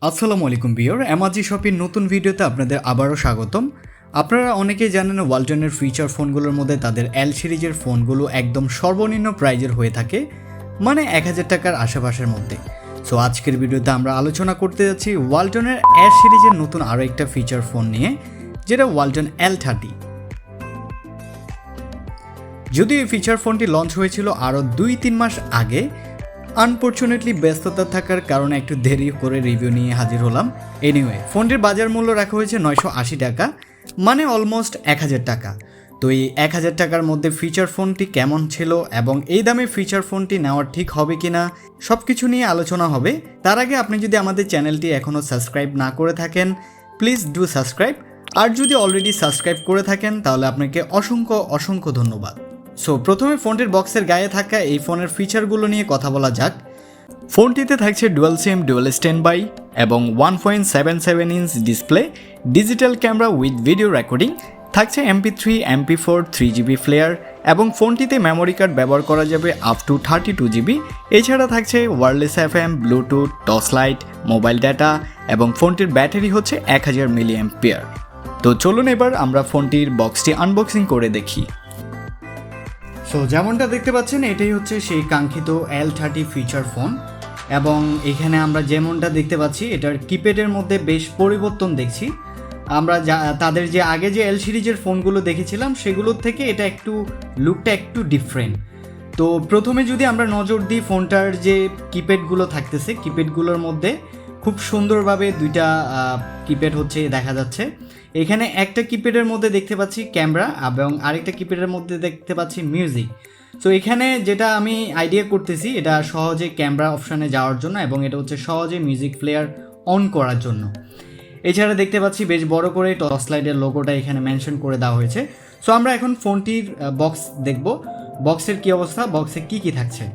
আসসালামু আলাইকুম ভিউয়ার, অ্যামাজি শপের নতুন ভিডিওতে আপনাদের আবারও স্বাগতম। আপনারা অনেকেই জানেন ওয়ালটনের ফিচার ফোনগুলোর মধ্যে তাদের এল সিরিজের ফোনগুলো একদম সর্বনিম্ন প্রাইজের হয়ে থাকে, মানে 1000 টাকার আশেপাশের মধ্যে। সো আজকের ভিডিওতে আমরা আলোচনা করতে যাচ্ছি ওয়ালটনের এস সিরিজের নতুন আরও একটা ফিচার ফোন নিয়ে, যেটা ওয়ালটন L30। যদিও এই ফিচার ফোনটি লঞ্চ হয়েছিল আরও 2-3 মাস আগে, আনফর্চুনেটলি ব্যস্ততা থাকার কারণে একটু দেরি করে রিভিউ নিয়ে হাজির হলাম। এনিওয়ে, ফোনটির বাজার মূল্য রাখা হয়েছে 980 টাকা, মানে অলমোস্ট 1000 টাকা। তো এই 1000 টাকার মধ্যে ফিচার ফোনটি কেমন ছিল এবং এই দামে ফিচার ফোনটি নেওয়া ঠিক হবে কিনা সব কিছু নিয়ে আলোচনা হবে। তার আগে আপনি যদি আমাদের চ্যানেলটি এখনও সাবস্ক্রাইব না করে থাকেন, প্লিজ ডু সাবস্ক্রাইব। আর যদি অলরেডি সাবস্ক্রাইব করে থাকেন তাহলে আপনাকে অসংখ্য ধন্যবাদ। সো প্রথমে ফোনটির বক্সের গায়ে থাকা এই ফোনের ফিচারগুলো নিয়ে কথা বলা যাক। ফোনটিতে থাকছে dual SIM dual standby এবং 1.77 inch display, digital camera with video recording, থাকছে MP3 MP4 3GB ফ্লেয়ার এবং ফোনটিতে মেমোরি কার্ড ব্যবহার করা যাবে আপ টু 32GB। এছাড়া থাকছে wireless FM, Bluetooth, torch light, mobile data এবং ফোনটির ব্যাটারি হচ্ছে 1000 mAh। তো চলুন এবার আমরা ফোনটির বক্সটি আনবক্সিং করে দেখি। সো যেমনটা দেখতে পাচ্ছেন, এটাই হচ্ছে সেই কাঙ্ক্ষিত L30 ফিচার ফোন এবং এখানে আমরা যেমনটা দেখতে পাচ্ছি এটার কিপ্যাডের মধ্যে বেশ পরিবর্তন দেখছি। আমরা তাদের যে আগে যে এল সিরিজের ফোনগুলো দেখেছিলাম সেগুলোর থেকে এটা লুকটা একটু ডিফারেন্ট। তো প্রথমে যদি আমরা নজর দিই, ফোনটার যে কিপ্যাডগুলো থাকতেছে, কিপ্যাডগুলোর মধ্যে খুব সুন্দরভাবে দুইটা কিপ্যাড হচ্ছে দেখা যাচ্ছে। এখানে একটা কিপ্যাডের মধ্যে দেখতে পাচ্ছি ক্যামেরা এবং আরেকটা কিপ্যাডের মধ্যে দেখতে পাচ্ছি মিউজিক। সো এখানে যেটা আমি আইডিয়া করতেছি, এটা সহজে ক্যামেরা অপশানে যাওয়ার জন্য এবং এটা হচ্ছে সহজে মিউজিক প্লেয়ার অন করার জন্য। এছাড়া দেখতে পাচ্ছি বেশ বড় করে টর্চ লাইটের লোগোটা এখানে মেনশন করে দেওয়া হয়েছে। সো আমরা এখন ফোনটির বক্স দেখব, বক্সের কী অবস্থা, বক্সে কি থাকছে।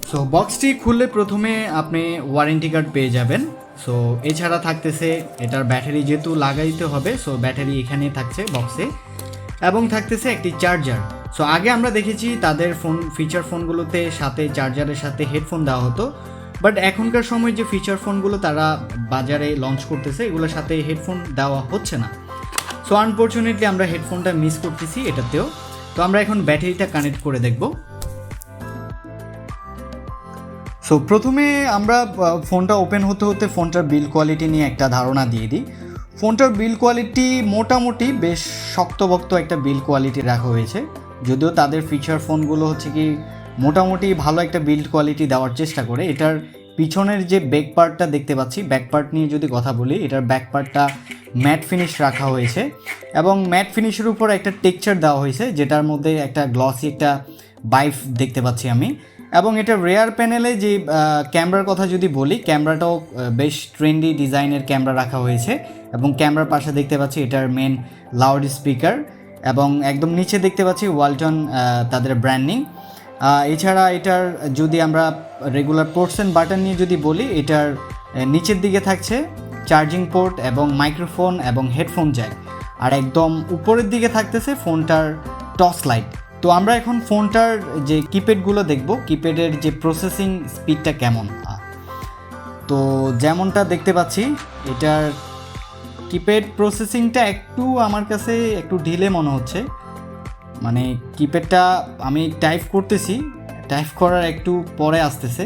সো বক্সটি খুললে প্রথমে আপনি ওয়ারেন্টি কার্ড পেয়ে যাবেন। সো এছাড়া থাকতেছে এটার ব্যাটারি যেহেতু লাগাইতে হবে, সো ব্যাটারি এখানে থাকছে বক্সে এবং থাকতেছে একটি চার্জার। সো আগে আমরা দেখেছি তাদের ফিচার ফোনগুলোতে সাথে চার্জারের সাথে হেডফোন দেওয়া হতো, বাট এখনকার সময় যে ফিচার ফোনগুলো তারা বাজারে লঞ্চ করতেছে এগুলোর সাথে হেডফোন দেওয়া হচ্ছে না। সো আনফর্চুনেটলি আমরা হেডফোনটা মিস করতেছি এটাতেও। তো আমরা এখন ব্যাটারিটা কানেক্ট করে দেখব। সো প্রথমে আমরা ফোনটা ওপেন হতে ফোনটার বিল্ড কোয়ালিটি নিয়ে একটা ধারণা দিয়ে দিই। ফোনটার বিল্ড কোয়ালিটি মোটামুটি বেশ শক্তভক্ত একটা বিল্ড কোয়ালিটি রাখা হয়েছে, যদিও তাদের ফিচার ফোনগুলো হচ্ছে কি মোটামুটি ভালো একটা বিল্ড কোয়ালিটি দেওয়ার চেষ্টা করে। এটার পিছনের যে ব্যাক পার্টটা দেখতে পাচ্ছি, ব্যাক পার্ট নিয়ে যদি কথা বলি, এটার ব্যাক পার্টটা ম্যাট ফিনিশ রাখা হয়েছে এবং ম্যাট ফিনিশের উপর একটা টেক্সচার দেওয়া হয়েছে, যেটার মধ্যে একটা গ্লসি একটা বাইফ দেখতে পাচ্ছি আমি। এবং এটা রেয়ার প্যানেলে যে ক্যামেরার কথা যদি বলি, ক্যামেরাটাও বেশ ট্রেন্ডি ডিজাইনের ক্যামেরা রাখা হয়েছে এবং ক্যামেরার পাশে দেখতে পাচ্ছি এটার মেন লাউড স্পিকার এবং একদম নিচে দেখতে পাচ্ছি ওয়ালটন তাদের ব্র্যান্ডিং। এছাড়া এটার যদি আমরা রেগুলার পোর্টস অ্যান্ড বাটন নিয়ে যদি বলি, এটার নিচের দিকে থাকছে চার্জিং পোর্ট এবং মাইক্রোফোন এবং হেডফোন জ্যাক, আর একদম উপরের দিকে থাকতেছে ফোনটার টর্চ লাইট। তো আমরা এখন ফোনটার যে কিপ্যাডগুলো দেখব, কিপ্যাডের যে প্রসেসিং স্পিডটা কেমন। তো যেমনটা দেখতে পাচ্ছি এটার কিপ্যাড প্রসেসিংটা একটু আমার কাছে একটু ঢিলে মনে হচ্ছে, মানে কিপ্যাডটা আমি টাইপ করতেছি, টাইপ করার একটু পরে আসতেছে।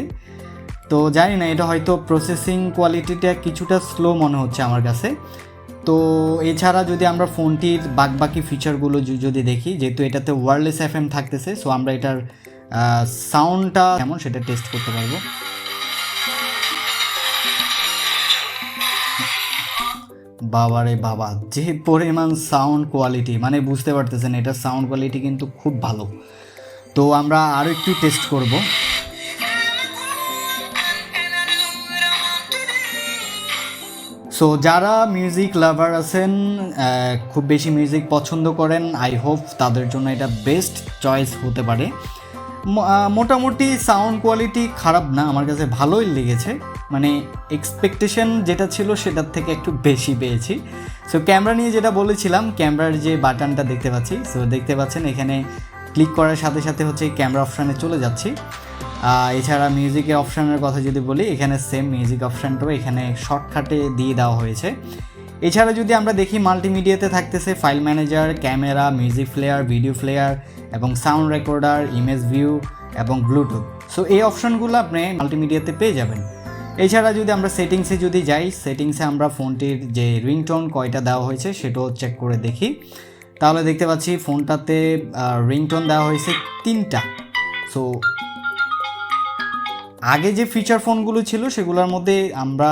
তো জানি না, এটা হয়তো প্রসেসিং কোয়ালিটিটা কিছুটা স্লো মনে হচ্ছে আমার কাছে। তো এছাড়া যদি আমরা ফোনটির বাকি ফিচারগুলো যদি দেখি, যেহেতু এটাতে ওয়্যারলেস FM থাকতেছে, সো আমরা এটার সাউন্ডটা কেমন সেটা টেস্ট করতে পারবো। বাবারে বাবা, যে পরিমাণ সাউন্ড কোয়ালিটি, মানে বুঝতে পারতেছেন এটার সাউন্ড কোয়ালিটি কিন্তু খুব ভালো। তো আমরা আরও একটু টেস্ট করব। সো যারা মিউজিক লাভার আছেন, খুব বেশি মিউজিক পছন্দ করেন, আই হোপ তাদের জন্য এটা বেস্ট চয়েস হতে পারে। মোটামুটি সাউন্ড কোয়ালিটি খারাপ না, আমার কাছে ভালোই লেগেছে, মানে এক্সপেকটেশন যেটা ছিল সেটার থেকে একটু বেশি পেয়েছি। সো ক্যামেরা নিয়ে যেটা বলেছিলাম, ক্যামেরার যে বাটনটা দেখতে পাচ্ছি, সো দেখতে পাচ্ছেন এখানে ক্লিক করার সাথে সাথে হচ্ছে ক্যামেরা অপশানে চলে যাচ্ছি। এছাড়া মিউজিকের অপশানের কথা যদি বলি, এখানে সেম মিউজিক অপশানটাও এখানে শর্টকাটে দিয়ে দেওয়া হয়েছে। এছাড়া যদি আমরা দেখি মাল্টিমিডিয়াতে থাকতেছে file manager, camera, music player, video player এবং সাউন্ড রেকর্ডার, ইমেজ ভিউ এবং ব্লুটুথ। সো এই অপশানগুলো আপনি মাল্টিমিডিয়াতে পেয়ে যাবেন। এছাড়া যদি আমরা সেটিংসে যদি যাই, সেটিংসে আমরা ফোনটির যে রিংটোন কয়টা দেওয়া হয়েছে সেটাও চেক করে দেখি, তাহলে দেখতে পাচ্ছি ফোনটাতে রিংটোন দেওয়া হয়েছে 3টা। সো আগে যে ফিচার ফোনগুলো ছিল সেগুলোর মধ্যে আমরা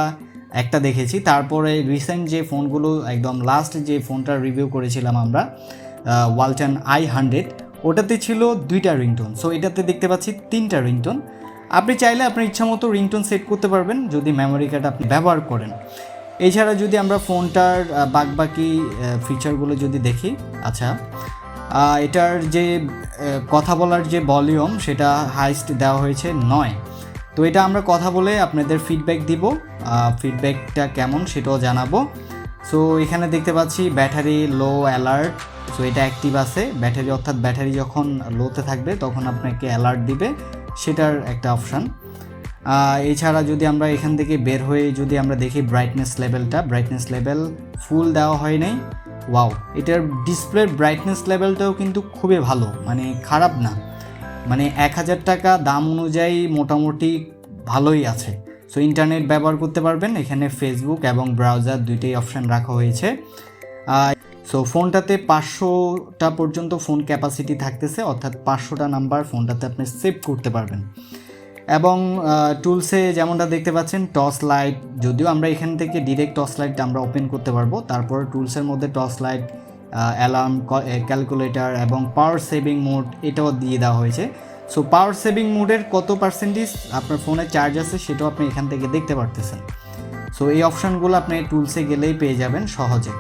একটা দেখেছি, তারপরে রিসেন্ট যে ফোনগুলো একদম লাস্ট যে ফোনটা রিভিউ করেছিলাম আমরা ওয়ালটন i100, ওটাতে ছিল 2টা রিংটোন। সো এটাতে দেখতে পাচ্ছি 3টা রিংটোন। আপনি চাইলে আপনার ইচ্ছা মতো রিংটোন সেট করতে পারবেন যদি মেমোরি কার্ড আপনি ব্যবহার করেন। এছাড়া যদি আমরা ফোনটার বাকি ফিচারগুলো যদি দেখি, আচ্ছা এটার যে কথা বলার যে ভলিউম সেটা হাইস্ট দেওয়া হয়েছে 9। তো এটা আমরা কথা বলে আপনাদের ফিডব্যাক দিব, ফিডব্যাকটা কেমন সেটাও জানাবো। সো এখানে দেখতে পাচ্ছি ব্যাটারি লো অ্যালার্ট, সো এটা অ্যাক্টিভ আছে। ব্যাটারি অর্থাৎ ব্যাটারি যখন লোতে থাকবে তখন আপনাকে অ্যালার্ট দিবে, সেটার একটা অপশান। এছাড়া যদি আমরা এখান থেকে বের হয়ে যদি আমরা দেখি ব্রাইটনেস লেভেল ফুল দেওয়া হয় নাই। ওয়াও, এটার ডিসপ্লের ব্রাইটনেস লেভেলটাও কিন্তু খুবই ভালো, মানে খারাপ না, মানে 1000 টাকা দাম অনুযায়ী মোটামুটি ভালোই আছে। সো ইন্টারনেট ব্যবহার করতে পারবেন, এখানে ফেসবুক এবং ব্রাউজার দুইটাই অপশান রাখা হয়েছে। সো ফোনটাতে 500টা পর্যন্ত ফোন ক্যাপাসিটি থাকতেছে, অর্থাৎ 500টা নাম্বার ফোনটাতে আপনি সেভ করতে পারবেন। এবং টুলসে যেমনটা দেখতে পাচ্ছেন টর্চ লাইট, যদিও আমরা এখান থেকে ডিরেক্ট টর্চ লাইট আমরা ওপেন করতে পারবো, তারপর টুলসের মধ্যে টর্চ লাইট, অ্যালার্ম, ক্যালকুলেটর এবং পাওয়ার সেভিং মোড এটাও দিয়ে দেওয়া হয়েছে। সো পাওয়ার সেভিং মোডের কত পার্সেন্টেজ আপনার ফোনে চার্জ আছে সেটাও আপনি এখান থেকে দেখতে পারতেছেন। সো এই অপশানগুলো আপনি টুলসে গেলেই পেয়ে যাবেন সহজে।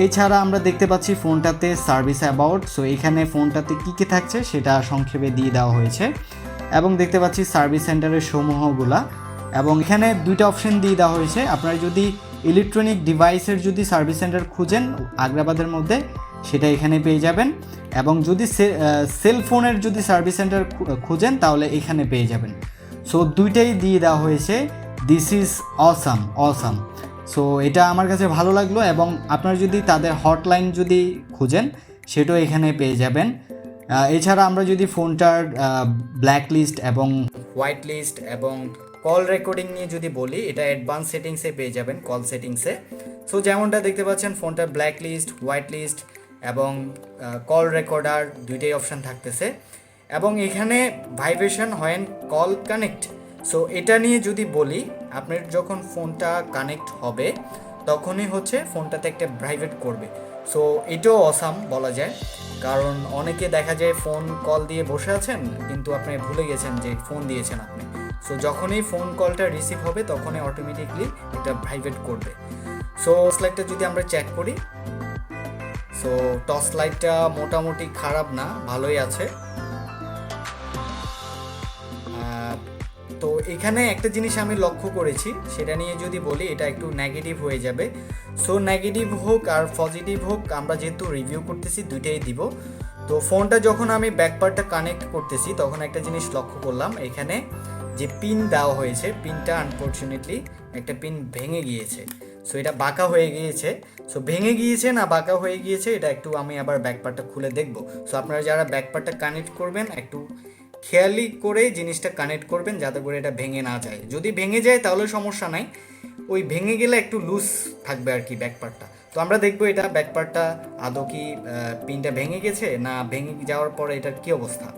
এছাড়া আমরা দেখতে পাচ্ছি ফোনটাতে সার্ভিস অ্যাবাউট, সো এখানে ফোনটাতে কী কী থাকছে সেটা সংক্ষেপে দিয়ে দেওয়া হয়েছে। এবং দেখতে পাচ্ছি সার্ভিস সেন্টারের সমূহগুলা, এবং এখানে 2টা অপশন দিয়ে দেওয়া হয়েছে। আপনারা যদি ইলেকট্রনিক ডিভাইসের যদি সার্ভিস সেন্টার খুঁজেন আগ্রাবাদের মধ্যে, সেটা এখানে পেয়ে যাবেন, এবং যদি সেলফোনের যদি সার্ভিস সেন্টার খুঁজেন তাহলে এখানে পেয়ে যাবেন। সো দুইটাই দিয়ে দেওয়া হয়েছে। This is awesome. সো এটা আমার কাছে ভালো লাগলো, এবং আপনারা যদি তাদের হটলাইন যদি খুঁজেন সেটাও এখানে পেয়ে যাবেন। এছাড়া আমরা যদি ফোনটার ব্ল্যাক লিস্ট এবং হোয়াইট লিস্ট এবং কল রেকর্ডিং নিয়ে যদি বলি, এটা অ্যাডভান্স সেটিংসে পেয়ে যাবেন, কল সেটিংসে। সো যেমনটা দেখতে পাচ্ছেন ফোনটার ব্ল্যাক লিস্ট, হোয়াইট লিস্ট এবং কল রেকর্ডার দুইটাই অপশান থাকতেছে, এবং এখানে ভাইব্রেশন হয় কল কানেক্ট। সো এটা নিয়ে যদি বলি, আপনার যখন ফোনটা কানেক্ট হবে তখনই হচ্ছে ফোনটাতে একটা ভাইব্রেট করবে। সো এটাও অসাম বলা যায়, কারণ অনেকে দেখা যায় ফোন কল দিয়ে বসে আছেন কিন্তু আপনি ভুলে গেছেন যে ফোন দিয়েছেন আপনি। সো যখনই ফোন কলটা রিসিভ হবে তখনই অটোমেটিকলি এটা ভাইব্রেট করবে। সো টর্চ লাইটটা যদি আমরা চেক করি, সো টর্চ লাইটটা মোটামুটি খারাপ না, ভালোই আছে। তো এখানে একটা জিনিস আমি লক্ষ্য করেছি, সেটা নিয়ে যদি বলি এটা একটু নেগেটিভ হয়ে যাবে। সো নেগেটিভ হোক আর পজিটিভ হোক, আমরা যেহেতু রিভিউ করতেছি দুইটাই দিব। তো ফোনটা যখন আমি ব্যাকপার্টটা কানেক্ট করতেছি তখন একটা জিনিস লক্ষ্য করলাম, এখানে যে পিন দেওয়া হয়েছে, পিনটা আনফর্চুনেটলি একটা পিন ভেঙে গিয়েছে। সো এটা বাঁকা হয়ে গিয়েছে। সো ভেঙে গিয়েছে না বাঁকা হয়ে গিয়েছে এটা একটু আমি আবার ব্যাকপার্টটা খুলে দেখব। সো আপনারা যারা ব্যাকপার্টটা কানেক্ট করবেন একটু খেয়ালি করে জিনিসটা কানেক্ট করবেন যাতে করে এটা ভেঙে না যায়। যদি ভেঙে যায় তাহলে সমস্যা নাই, ওই ভেঙে গেলে একটু লুজ থাকবে আর কি ব্যাকপার্টটা। তো আমরা দেখবো এটা ব্যাকপার্টটা আদৌ কি পিনটা ভেঙে গেছে না ভেঙে যাওয়ার পরে এটার কি অবস্থা।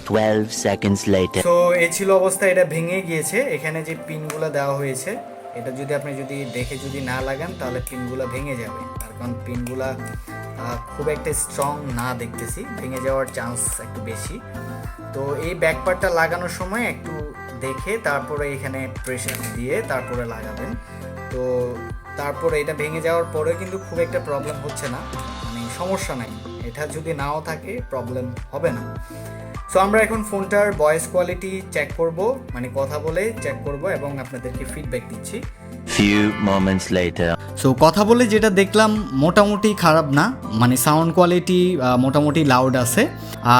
12 seconds later. তো এই ছিল অবস্থা, এটা ভেঙে গিয়েছে। এখানে যে পিনগুলো দেওয়া হয়েছে এটা যদি আপনি যদি দেখে যদি না লাগান তাহলে পিনগুলো ভেঙে যাবে, তার কারণ পিনগুলা খুব একটা স্ট্রং না দেখতেছি, ভেঙে যাওয়ার চান্স একটু বেশি। তো এই ব্যাকপার্টটা লাগানোর সময় একটু দেখে তারপরে এখানে প্রেসার দিয়ে তারপরে লাগাবেন। তো তারপরে এটা ভেঙে যাওয়ার পরে কিন্তু খুব একটা প্রবলেম হচ্ছে না, মানে সমস্যা নাই, এটা যদি নাও থাকে প্রবলেম হবে না। সো আমরা এখন ফোনটার ভয়েস কোয়ালিটি চেক করব, মানে কথা বলে চেক করব এবং আপনাদেরকে ফিডব্যাক দিচ্ছি। few moments later. সো কথা বলে যেটা দেখলাম মোটামুটি খারাপ না, মানে সাউন্ড কোয়ালিটি মোটামুটি লাউড আছে।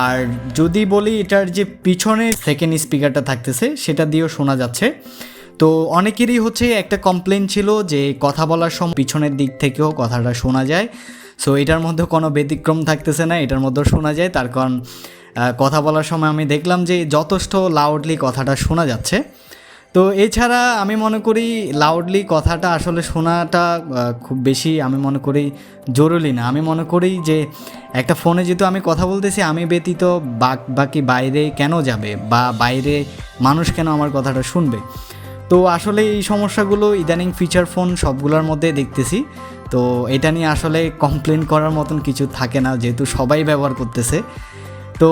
আর যদি বলি এটার যে পিছনে সেকেন্ড স্পিকারটা থাকতেছে সেটা দিয়েও শোনা যাচ্ছে। তো অনেকেরই হচ্ছে একটা কমপ্লেন ছিল যে কথা বলার সময় পিছনের দিক থেকেও কথাটা শোনা যায়। সো এটার মধ্যে কোনো ব্যতিক্রম থাকতেছে না, এটার মধ্যেও শোনা যায়। তার কারণ কথা বলার সময় আমি দেখলাম যে যথেষ্ট লাউডলি কথাটা শোনা যাচ্ছে। তো এছাড়া আমি মনে করি লাউডলি কথাটা আসলে শোনাটা খুব বেশি আমি মনে করি জরুরি না। আমি মনে করি যে একটা ফোনে যেহেতু আমি কথা বলতেছি, আমি ব্যতীত বাকি বাইরে কেন যাবে বা বাইরে মানুষ কেন আমার কথাটা শুনবে। তো আসলে এই সমস্যাগুলো ইদানিং ফিচার ফোন সবগুলোর মধ্যে দেখতেছি। তো এটা নিয়ে আসলে কমপ্লেন করার মতন কিছু থাকে না, যেহেতু সবাই ব্যবহার করতেছে। তো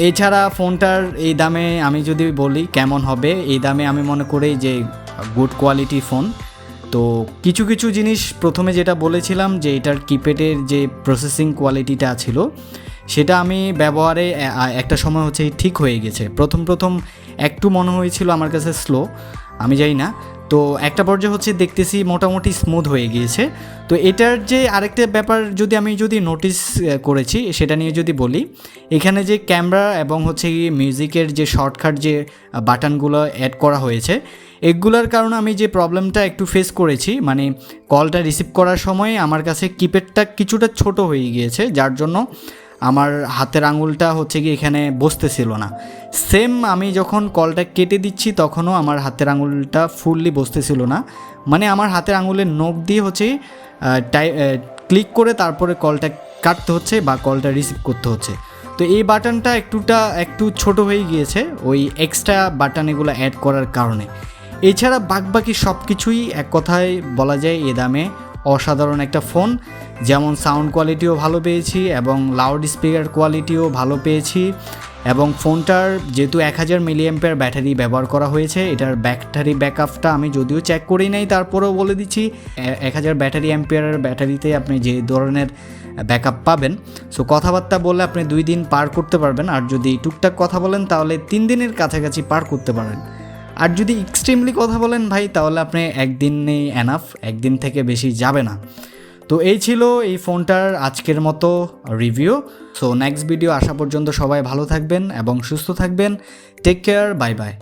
এছাড়া ফোনটার এই দামে আমি যদি বলি কেমন হবে, এই দামে আমি মনে করি যে গুড কোয়ালিটি ফোন। তো কিছু কিছু জিনিস প্রথমে যেটা বলেছিলাম যে এটার কিপ্যাডের যে প্রসেসিং কোয়ালিটিটা ছিল সেটা আমি ব্যবহারে একটা সময় হচ্ছে ঠিক হয়ে গেছে। প্রথম একটু মনে হয়েছিল আমার কাছে স্লো, আমি জানি না। তো একটা পর্যায়ে হচ্ছে দেখতেছি মোটামুটি স্মুথ হয়ে গিয়েছে। তো এটার যে আরেকটা ব্যাপার আমি যদি নোটিস করেছি সেটা নিয়ে যদি বলি, এখানে যে ক্যামেরা এবং হচ্ছে মিউজিকের যে শর্টকাট যে বাটনগুলো অ্যাড করা হয়েছে, এগুলোর কারণে আমি যে প্রবলেমটা একটু ফেস করেছি, মানে কলটা রিসিভ করার সময় আমার কাছে কিপ্যাডটা কিছুটা ছোট হয়ে গিয়েছে, যার জন্য আমার হাতের আঙুলটা হচ্ছে কি এখানে বসতেছিল না। সেম আমি যখন কলটা কেটে দিচ্ছি তখনও আমার হাতের আঙুলটা ফুললি বসতেছিল না, মানে আমার হাতের আঙুলের নখ দিয়ে হচ্ছে ক্লিক করে তারপরে কলটা কাটতে হচ্ছে বা কলটা রিসিভ করতে হচ্ছে। তো এই বাটনটা একটু ছোট হয়ে গিয়েছে ওই এক্সট্রা বাটন এগুলো অ্যাড করার কারণে। এছাড়া বাকি সব কিছুই এক কথায় বলা যায় এ দামে অসাধারণ একটা ফোন। যেমন সাউন্ড কোয়ালিটিও ভালো পেয়েছি এবং লাউড স্পিকার কোয়ালিটিও ভালো পেয়েছি, এবং ফোনটার যেহেতু 1000 মিলিঅ্যাম্পিয়ার ব্যাটারি ব্যবহার করা হয়েছে, এটার ব্যাটারি ব্যাকআপটা আমি যদিও চেক করি নাই, তারপরেও বলে দিচ্ছি 1000 অ্যাম্পিয়ারের ব্যাটারিতে আপনি যে ধরনের ব্যাকআপ পাবেন। সো কথাবার্তা বললে আপনি 2 দিন পার করতে পারবেন, আর যদি টুকটাক কথা বলেন তাহলে 3 দিনের কাছাকাছি পার করতে পারেন। আর যদি এক্সট্রিমলি কথা বলেন ভাই, তাহলে আপনি একদিনেই এনাফ, একদিন থেকে বেশি যাবে না। তো এই ছিল এই ফোনটার আজকের মতো রিভিউ। সো নেক্সট ভিডিও আসা পর্যন্ত সবাই ভালো থাকবেন এবং সুস্থ থাকবেন। Take care, bye by.